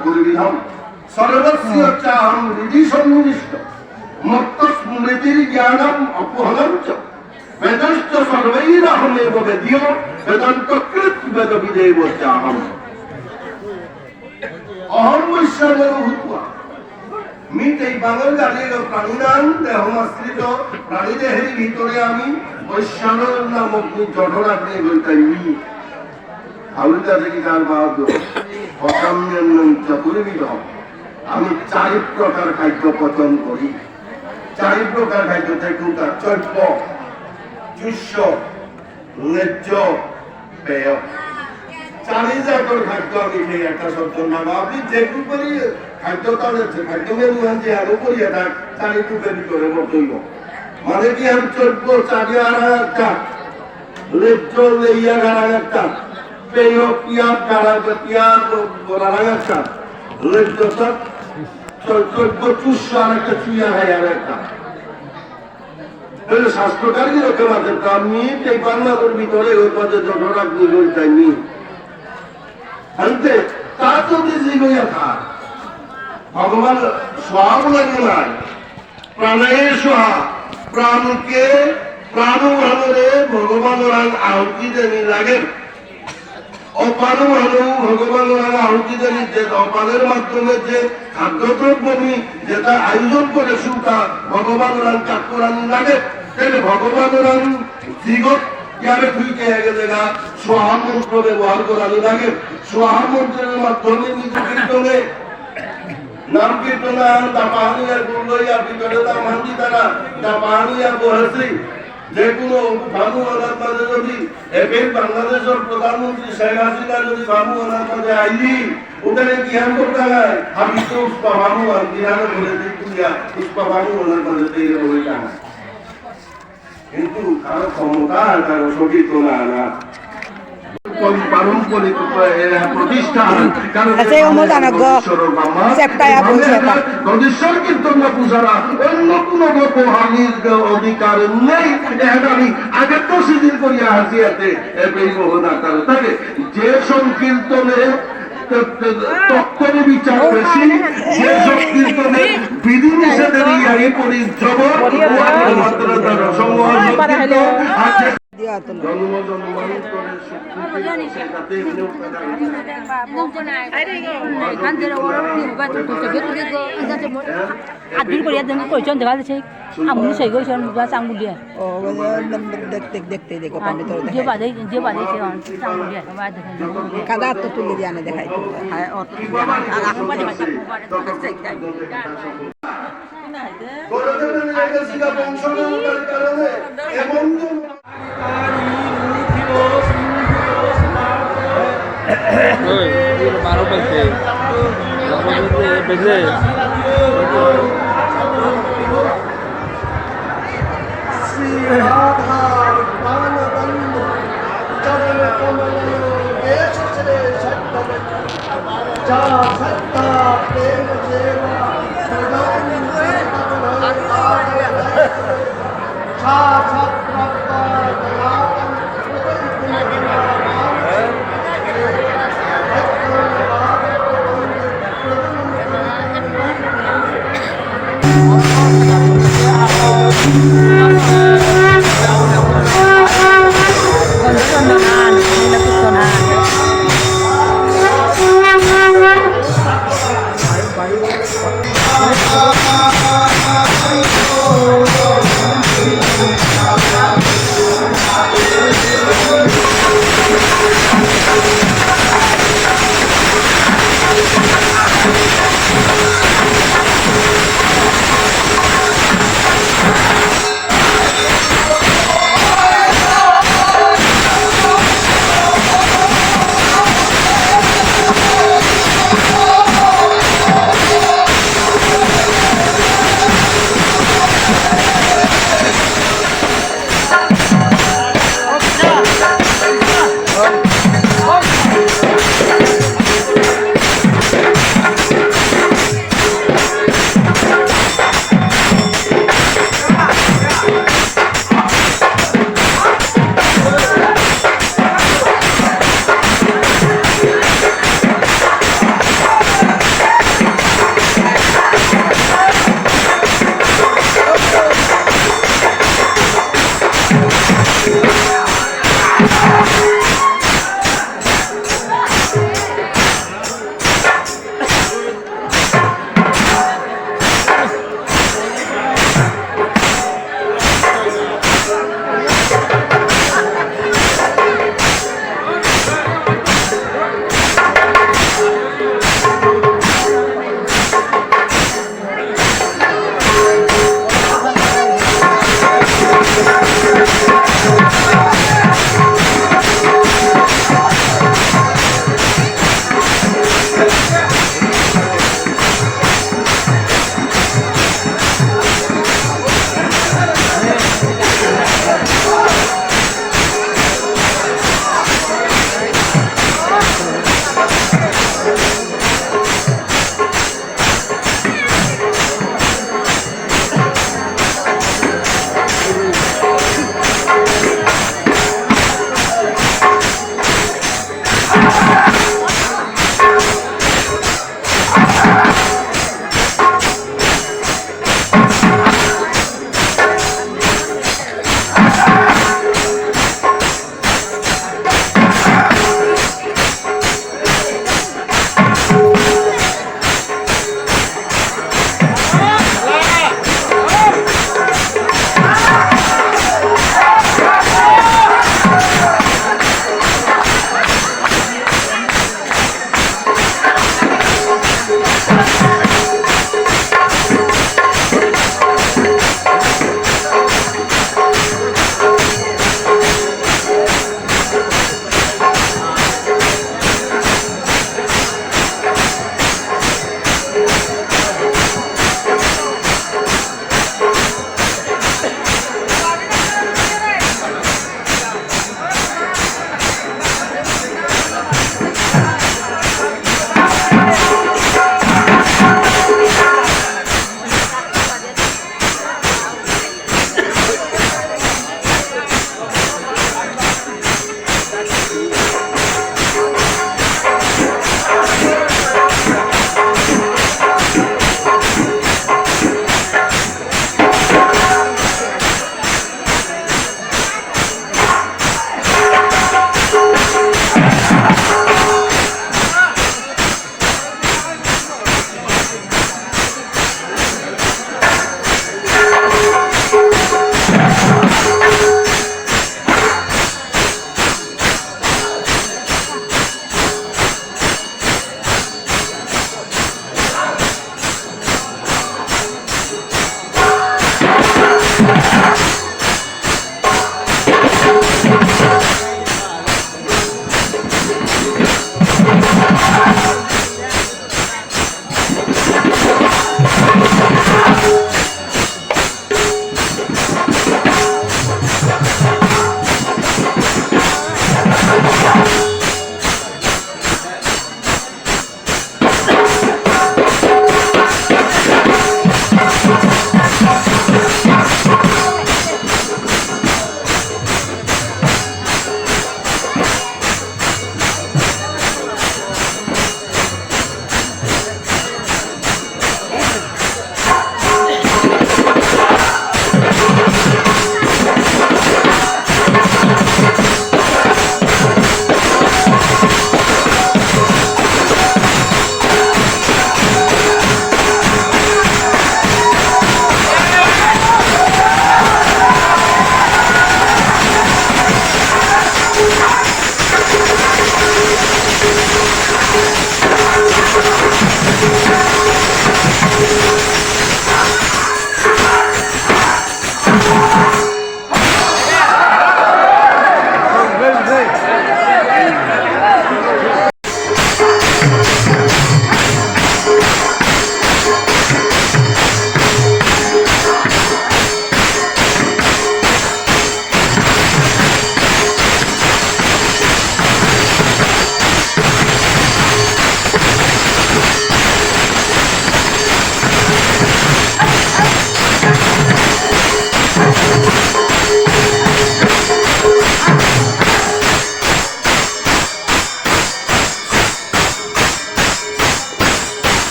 चतुर्विधम सर्वस्य चाहं हृदि सन्निविष्ट मत्त स्मृतिर ज्ञानम अपोहनम च वेदश्च सर्वैरहमेव वेद्यो वेदान्तकृत वेदविदेव चाहम अहम वैश्वानरो भूत्वा মিট এই বাংলা জাতির প্রাণীনাম দেহমাশ্রিত প্রাণীদেহের ভিতরে আমি বৈশ্বানর নামক জঠরাগ্নি বলতামি আউলিতা থেকে তার বাদ অসাম্যন্ন চতুর্বিধ আমি 4 প্রকার খাদ্য পচন করি 4 প্রকার খাদ্য থেকে চৈত্য চুষ্য লেজ্জ পেয় 4 জাতর খাদ্য আমি খেয়ে একটা সজ্জন বাবা আপনি যে গ্রুপেরই খাদ্য তাহলে খাদ্য মেনু যে আরো করি এটা 4 গ্রুপের ভিতরে মতইব মানে কি আমি চৈত্য চারিয়া একটা লেজ্জ লইয়া গাড়া একটা পেয় পিয়া গাড়া পিয়া বলা একটা লেজ্জ চৈত্য চুষ্য আর একটা চুইয়া হয় আর একটা শাস্ত্রকারী রক্ষা মাঝে আমি এই বাংলাদেশের ভিতরে ওই পদে জঠরাগ্নি বলতাইনি আনতে তা যদি জীবইয়া থাক ভগবান সব লাগে নাই প্রাণের সোহা প্রাণকে প্রাণ ভাবে ভগবানের আহুতি দেনি লাগে অপান ভালো ভগবানের আহুতি দেনি যে অপানের মাধ্যমে যে খাদ্যদ্রব্য যেটা আয়োজন করে সুতা ভগবানের কাজ করানি লাগে তাহলে ভগবানের জীবত ইয়ারে তুইকে আগে দেখা সোহা মন্ত্র ব্যবহার করানি লাগে সোহা মন্ত্রের মাধ্যমে নিজ কীর্তনে নাম কীর্তনা দাপাহানিয়া গুরলইয়া ভিতরে দামান্দি তারা দাপাহানিয়া বহেছি যে কোনো ভানু অনাথ মাঝে যদি এবার বাংলাদেশের প্রধানমন্ত্রী শেখ হাসিনা যদি ভানু অনাথ মাঝে আইলি ওখানে জ্ঞান করতে হয় আমি তো উস্পা ভানু আর জ্ঞান করে দিই উস্পা ভানু অনাথ মাঝে তৈরি হয়ে যায় কিন্তু কারো ক্ষমতা কারো সঠিক না পারম্পরিক প্রতিষ্ঠান কীর্তন পূজারা অন্য কোন গোপহানির অধিকার নেই আগের তো শিথিল করিয়া হাসিয়াতে থাকে যে সংকীর্তনে তত্ত্বের বিচার বেশি যে সংকীর্তনে বিধি নিষেধের ইয়ারি পরিজবর জন্ম জন্মান্তরের দেখতে দেখো কাদা তো তুলে দিয়ে আনে দেখাই बारह बजे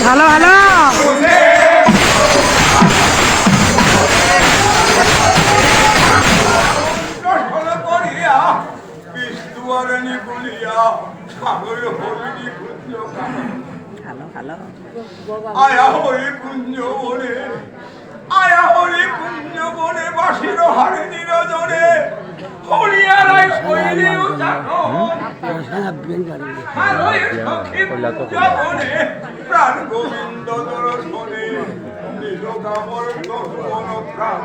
হ্যালো হ্যালো হ্যালো হ্যালো আয়া হরি কুঞ্জ বনে আয়া হরি কুঞ্জ বনে বাসির হারে নিরজনে হরিয়ারাই শৈলী উচ্চারণ আলোয় সখী কুঞ্জ বনে প্রাণ গোবিন্দ দর্শনে নীল কামর তরুণ প্রাণ